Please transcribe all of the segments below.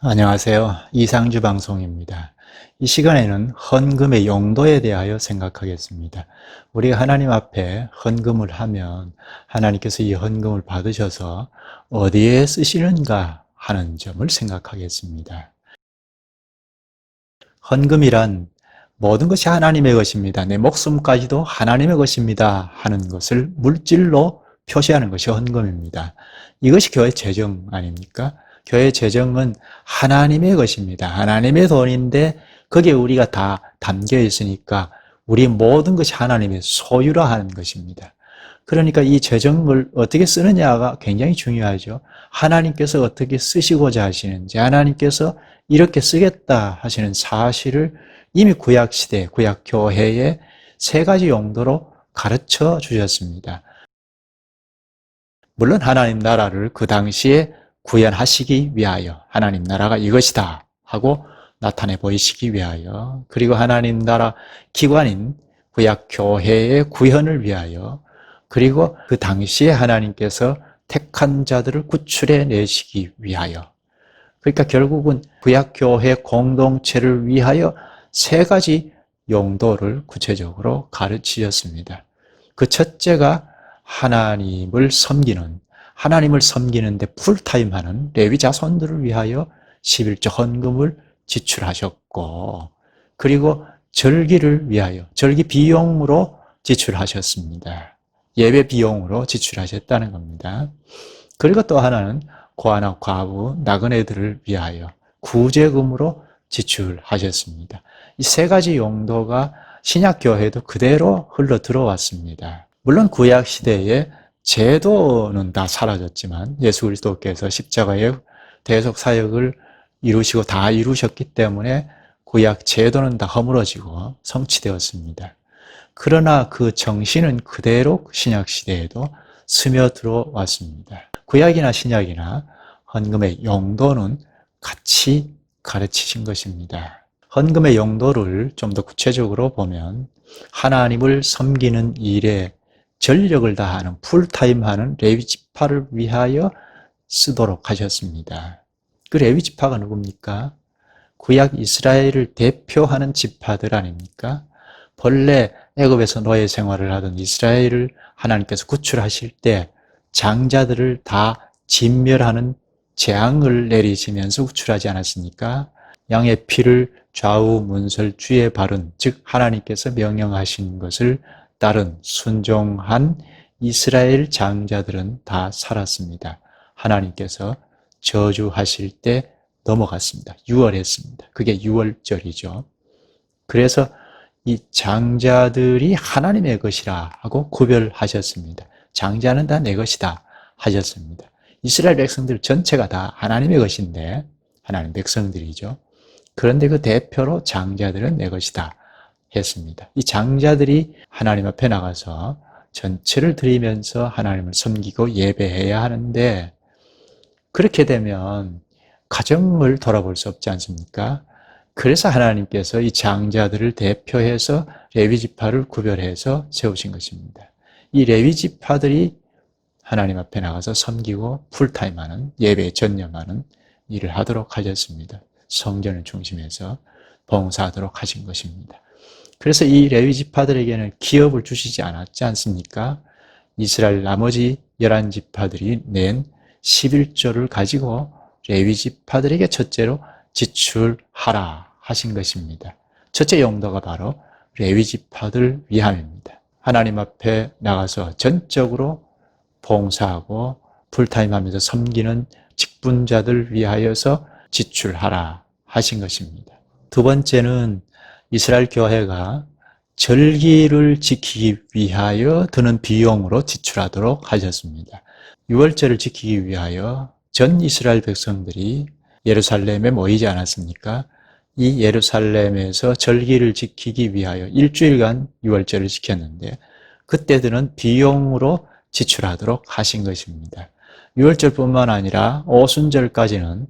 안녕하세요. 이상주 방송입니다. 이 시간에는 헌금의 용도에 대하여 생각하겠습니다. 우리가 하나님 앞에 헌금을 하면 하나님께서 이 헌금을 받으셔서 어디에 쓰시는가 하는 점을 생각하겠습니다. 헌금이란 모든 것이 하나님의 것입니다. 내 목숨까지도 하나님의 것입니다 하는 것을 물질로 표시하는 것이 헌금입니다. 이것이 교회 재정 아닙니까? 교회 재정은 하나님의 것입니다. 하나님의 돈인데 거기에 우리가 다 담겨 있으니까 우리 모든 것이 하나님의 소유라 하는 것입니다. 그러니까 이 재정을 어떻게 쓰느냐가 굉장히 중요하죠. 하나님께서 어떻게 쓰시고자 하시는지, 하나님께서 이렇게 쓰겠다 하시는 사실을 이미 구약시대, 구약교회에 세 가지 용도로 가르쳐 주셨습니다. 물론 하나님 나라를 그 당시에 구현하시기 위하여 하나님 나라가 이것이다 하고 나타내 보이시기 위하여, 그리고 하나님 나라 기관인 구약교회의 구현을 위하여, 그리고 그 당시에 하나님께서 택한 자들을 구출해 내시기 위하여, 그러니까 결국은 구약교회 공동체를 위하여 세 가지 용도를 구체적으로 가르치셨습니다. 그 첫째가 하나님을 섬기는데 풀타임 하는 레위 자손들을 위하여 11조 헌금을 지출하셨고, 그리고 절기를 위하여 절기 비용으로 지출하셨습니다. 예배 비용으로 지출하셨다는 겁니다. 그리고 또 하나는 고아나 과부, 나그네들을 위하여 구제금으로 지출하셨습니다. 이 세 가지 용도가 신약교회도 그대로 흘러 들어왔습니다. 물론 구약시대에 제도는 다 사라졌지만 예수 그리스도께서 십자가의 대속 사역을 이루시고 다 이루셨기 때문에 구약 제도는 다 허물어지고 성취되었습니다. 그러나 그 정신은 그대로 신약시대에도 스며들어 왔습니다. 구약이나 신약이나 헌금의 용도는 같이 가르치신 것입니다. 헌금의 용도를 좀 더 구체적으로 보면 하나님을 섬기는 일에 전력을 다하는 풀타임 하는 레위 지파를 위하여 쓰도록 하셨습니다. 그 레위 지파가 누굽니까? 구약 이스라엘을 대표하는 지파들 아닙니까? 본래 애굽에서 노예 생활을 하던 이스라엘을 하나님께서 구출하실 때 장자들을 다 진멸하는 재앙을 내리시면서 구출하지 않았습니까? 양의 피를 좌우 문설 주의 발은, 즉 하나님께서 명령하신 것을 따른 순종한 이스라엘 장자들은 다 살았습니다. 하나님께서 저주하실 때 넘어갔습니다. 유월했습니다. 그게 유월절이죠. 그래서 이 장자들이 하나님의 것이라 하고 구별하셨습니다. 장자는 다 내 것이다 하셨습니다. 이스라엘 백성들 전체가 다 하나님의 것인데, 하나님 백성들이죠. 그런데 그 대표로 장자들은 내 것이다 했습니다. 이 장자들이 하나님 앞에 나가서 전체를 드리면서 하나님을 섬기고 예배해야 하는데, 그렇게 되면 가정을 돌아볼 수 없지 않습니까? 그래서 하나님께서 이 장자들을 대표해서 레위 지파를 구별해서 세우신 것입니다. 이 레위 지파들이 하나님 앞에 나가서 섬기고 풀타임하는, 예배에 전념하는 일을 하도록 하셨습니다. 성전을 중심해서 봉사하도록 하신 것입니다. 그래서 이 레위 지파들에게는 기업을 주시지 않았지 않습니까? 이스라엘 나머지 11지파들이 낸 11조를 가지고 레위 지파들에게 첫째로 지출하라 하신 것입니다. 첫째 용도가 바로 레위 지파들 위함입니다. 하나님 앞에 나가서 전적으로 봉사하고 풀타임 하면서 섬기는 직분자들 위하여서 지출하라 하신 것입니다. 두 번째는 이스라엘 교회가 절기를 지키기 위하여 드는 비용으로 지출하도록 하셨습니다. 유월절을 지키기 위하여 전 이스라엘 백성들이 예루살렘에 모이지 않았습니까? 이 예루살렘에서 절기를 지키기 위하여 일주일간 유월절을 지켰는데, 그때 드는 비용으로 지출하도록 하신 것입니다. 유월절뿐만 아니라 오순절까지는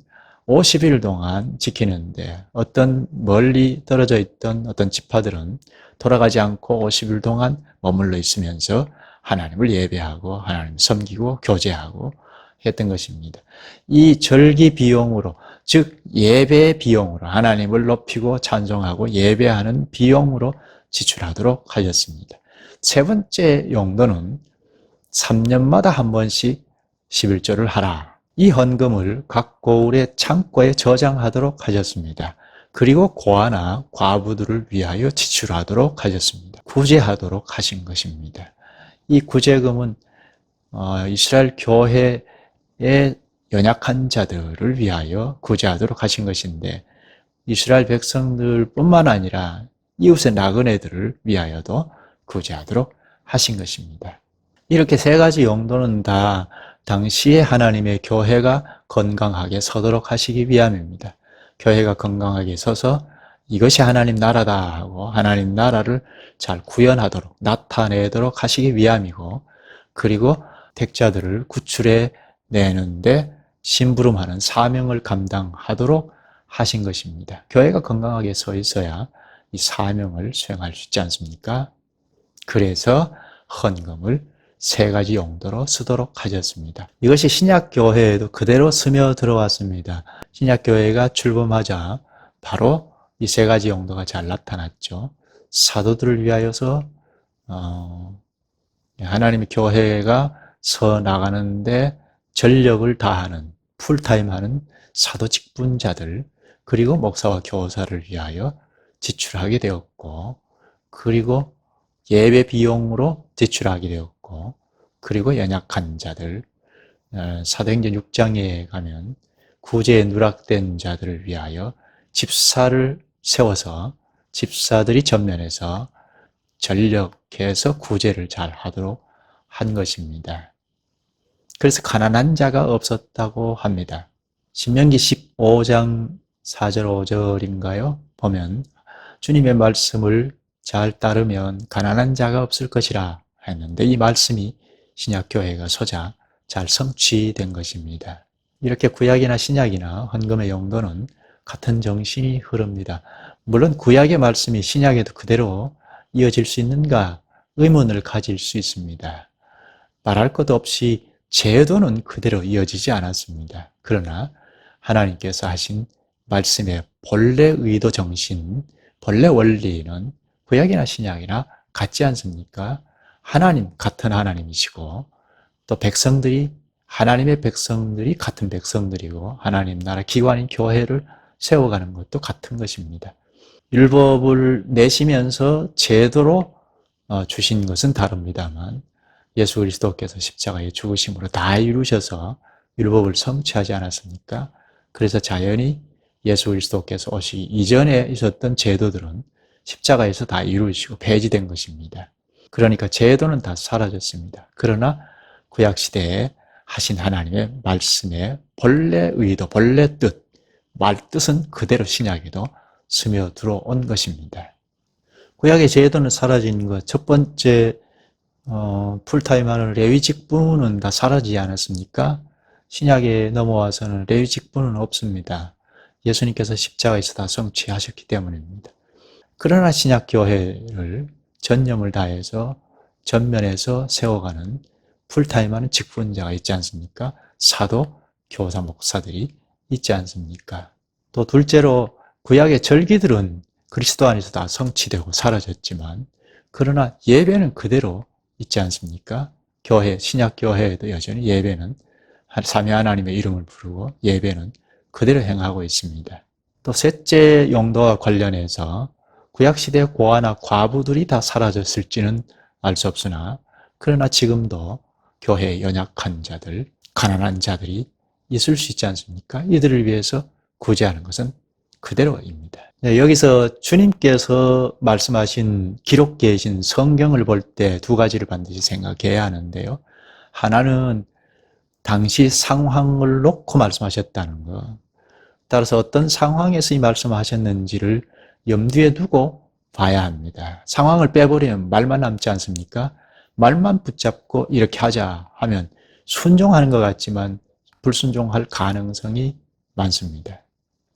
50일 동안 지키는데, 어떤 멀리 떨어져 있던 어떤 지파들은 돌아가지 않고 50일 동안 머물러 있으면서 하나님을 예배하고 하나님을 섬기고 교제하고 했던 것입니다. 이 절기 비용으로 즉 예배 비용으로 하나님을 높이고 찬송하고 예배하는 비용으로 지출하도록 하셨습니다. 세 번째 용도는 3년마다 한 번씩 11조를 하라. 이 헌금을 각 고을의 창고에 저장하도록 하셨습니다. 그리고 고아나 과부들을 위하여 지출하도록 하셨습니다. 구제하도록 하신 것입니다. 이 구제금은 이스라엘 교회의 연약한 자들을 위하여 구제하도록 하신 것인데 이스라엘 백성들뿐만 아니라 이웃의 나그네들을 위하여도 구제하도록 하신 것입니다. 이렇게 세 가지 용도는 다 당시에 하나님의 교회가 건강하게 서도록 하시기 위함입니다. 교회가 건강하게 서서 이것이 하나님 나라다 하고 하나님 나라를 잘 구현하도록 나타내도록 하시기 위함이고, 그리고 택자들을 구출해 내는데 심부름하는 사명을 감당하도록 하신 것입니다. 교회가 건강하게 서 있어야 이 사명을 수행할 수 있지 않습니까? 그래서 헌금을 세 가지 용도로 쓰도록 하셨습니다. 이것이 신약교회에도 그대로 스며들어왔습니다. 신약교회가 출범하자 바로 이 세 가지 용도가 잘 나타났죠. 사도들을 위하여서 하나님의 교회가 서 나가는데 전력을 다하는 풀타임 하는 사도 직분자들, 그리고 목사와 교사를 위하여 지출하게 되었고, 그리고 예배 비용으로 지출하게 되었고, 그리고 연약한 자들, 사도행전 6장에 가면 구제에 누락된 자들을 위하여 집사를 세워서 집사들이 전면에서 전력해서 구제를 잘 하도록 한 것입니다. 그래서 가난한 자가 없었다고 합니다. 신명기 15장 4절 5절인가요? 보면 주님의 말씀을 잘 따르면 가난한 자가 없을 것이라 했는데 이 말씀이 신약교회가 서자 잘 성취된 것입니다. 이렇게 구약이나 신약이나 헌금의 용도는 같은 정신이 흐릅니다. 물론 구약의 말씀이 신약에도 그대로 이어질 수 있는가 의문을 가질 수 있습니다. 말할 것 없이 제도는 그대로 이어지지 않았습니다. 그러나 하나님께서 하신 말씀의 본래 의도 정신, 본래 원리는 구약이나 신약이나 같지 않습니까? 하나님, 같은 하나님이시고 또 백성들이, 하나님의 백성들이 같은 백성들이고 하나님 나라 기관인 교회를 세워가는 것도 같은 것입니다. 율법을 내시면서 제도로 주신 것은 다릅니다만 예수 그리스도께서 십자가에 죽으심으로 다 이루셔서 율법을 성취하지 않았습니까? 그래서 자연히 예수 그리스도께서 오시기 이전에 있었던 제도들은 십자가에서 다 이루어지고 폐지된 것입니다. 그러니까 제도는 다 사라졌습니다. 그러나 구약시대에 하신 하나님의 말씀의 본래 의도, 본래 뜻, 말뜻은 그대로 신약에도 스며들어온 것입니다. 구약의 제도는 사라진 것, 첫 번째 풀타임하는 레위 직분은 다 사라지지 않았습니까? 신약에 넘어와서는 레위 직분은 없습니다. 예수님께서 십자가에서 다 성취하셨기 때문입니다. 그러나 신약교회를 전념을 다해서 전면에서 세워가는 풀타임하는 직분자가 있지 않습니까? 사도, 교사, 목사들이 있지 않습니까? 또 둘째로 구약의 절기들은 그리스도 안에서 다 성취되고 사라졌지만 그러나 예배는 그대로 있지 않습니까? 교회, 신약교회에도 여전히 예배는 삼위 하나님의 이름을 부르고 예배는 그대로 행하고 있습니다. 또 셋째 용도와 관련해서 구약시대의 고아나 과부들이 다 사라졌을지는 알 수 없으나 그러나 지금도 교회의 연약한 자들, 가난한 자들이 있을 수 있지 않습니까? 이들을 위해서 구제하는 것은 그대로입니다. 여기서 주님께서 말씀하신 기록되어 계신 성경을 볼 때 두 가지를 반드시 생각해야 하는데요. 하나는 당시 상황을 놓고 말씀하셨다는 것. 따라서 어떤 상황에서 이 말씀하셨는지를 염두에 두고 봐야 합니다. 상황을 빼버리면 말만 남지 않습니까? 말만 붙잡고 이렇게 하자 하면 순종하는 것 같지만 불순종할 가능성이 많습니다.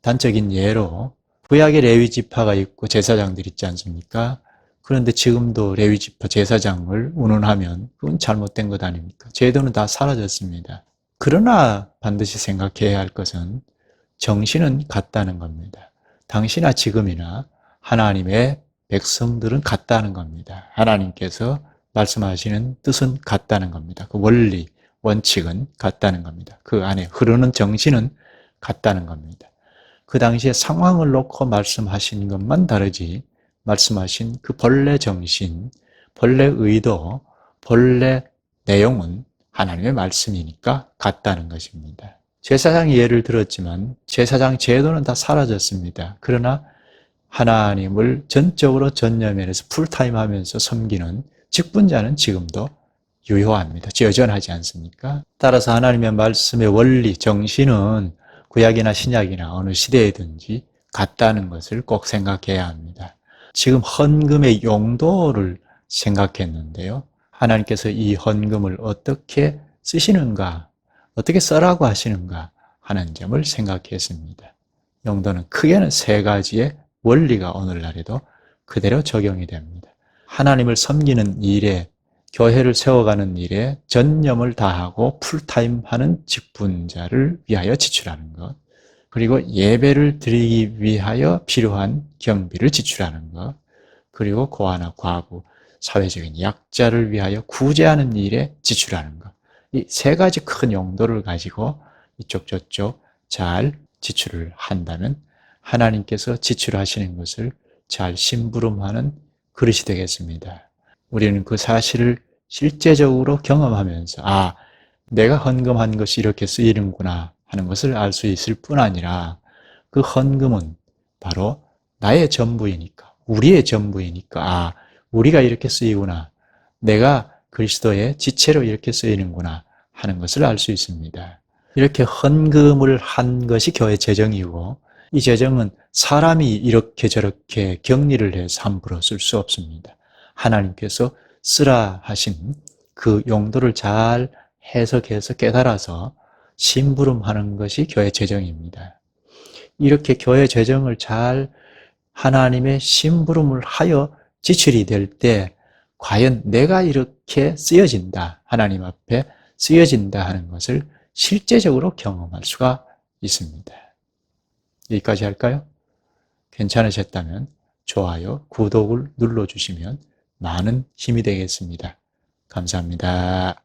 단적인 예로 구약의 레위 지파가 있고 제사장들 있지 않습니까? 그런데 지금도 레위 지파 제사장을 운운하면 그건 잘못된 것 아닙니까? 제도는 다 사라졌습니다. 그러나 반드시 생각해야 할 것은 정신은 같다는 겁니다. 당시나 지금이나 하나님의 백성들은 같다는 겁니다. 하나님께서 말씀하시는 뜻은 같다는 겁니다. 그 원리, 원칙은 같다는 겁니다. 그 안에 흐르는 정신은 같다는 겁니다. 그 당시에 상황을 놓고 말씀하신 것만 다르지 말씀하신 그 본래 정신, 본래 의도, 본래 내용은 하나님의 말씀이니까 같다는 것입니다. 제사장 예를 들었지만 제사장 제도는 다 사라졌습니다. 그러나 하나님을 전적으로 전념해서 풀타임 하면서 섬기는 직분자는 지금도 유효합니다. 여전하지 않습니까? 따라서 하나님의 말씀의 원리, 정신은 구약이나 신약이나 어느 시대에든지 같다는 것을 꼭 생각해야 합니다. 지금 헌금의 용도를 생각했는데요. 하나님께서 이 헌금을 어떻게 쓰시는가, 어떻게 써라고 하시는가 하는 점을 생각했습니다. 용도는 크게는 세 가지의 원리가 오늘날에도 그대로 적용이 됩니다. 하나님을 섬기는 일에, 교회를 세워가는 일에 전념을 다하고 풀타임 하는 직분자를 위하여 지출하는 것, 그리고 예배를 드리기 위하여 필요한 경비를 지출하는 것, 그리고 고아나 과부, 사회적인 약자를 위하여 구제하는 일에 지출하는 것. 이 세 가지 큰 용도를 가지고 이쪽 저쪽 잘 지출을 한다면 하나님께서 지출하시는 것을 잘 심부름하는 그릇이 되겠습니다. 우리는 그 사실을 실제적으로 경험하면서 내가 헌금한 것이 이렇게 쓰이는구나 하는 것을 알 수 있을 뿐 아니라 그 헌금은 바로 나의 전부이니까, 우리의 전부이니까 우리가 이렇게 쓰이구나, 내가 그리스도의 지체로 이렇게 쓰이는구나 하는 것을 알 수 있습니다. 이렇게 헌금을 한 것이 교회 재정이고 이 재정은 사람이 이렇게 저렇게 격리를 해서 함부로 쓸 수 없습니다. 하나님께서 쓰라 하신 그 용도를 잘 해석해서 깨달아서 심부름하는 것이 교회 재정입니다. 이렇게 교회 재정을 잘 하나님의 심부름을 하여 지출이 될 때 과연 내가 이렇게 쓰여진다, 하나님 앞에 쓰여진다 하는 것을 실제적으로 경험할 수가 있습니다. 여기까지 할까요? 괜찮으셨다면 좋아요, 구독을 눌러주시면 많은 힘이 되겠습니다. 감사합니다.